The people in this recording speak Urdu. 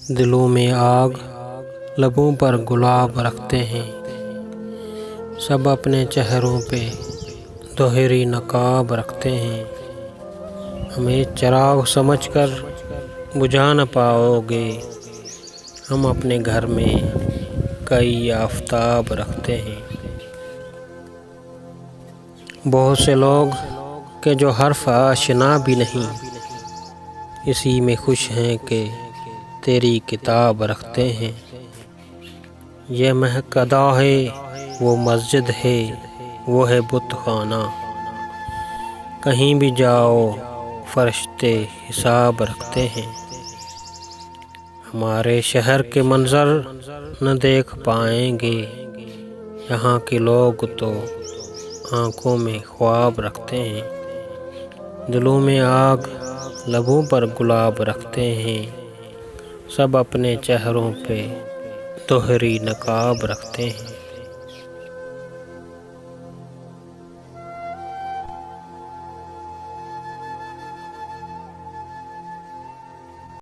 دلوں میں آگ، لبوں پر گلاب رکھتے ہیں، سب اپنے چہروں پہ دوہری نقاب رکھتے ہیں۔ ہمیں چراغ سمجھ کر بجھا نہ پاؤ گے، ہم اپنے گھر میں کئی آفتاب رکھتے ہیں۔ بہت سے لوگ کہ جو حرف آشنا بھی نہیں، اسی میں خوش ہیں کہ تیری کتاب رکھتے ہیں۔ یہ مہک ادا ہے، وہ مسجد ہے، وہ ہے بت خانہ، کہیں بھی جاؤ فرشتے حساب رکھتے ہیں۔ ہمارے شہر کے منظر نہ دیکھ پائیں گے، یہاں کے لوگ تو آنکھوں میں خواب رکھتے ہیں۔ دلوں میں آگ، لبوں پر گلاب رکھتے ہیں، سب اپنے چہروں پہ دوہری نقاب رکھتے ہیں۔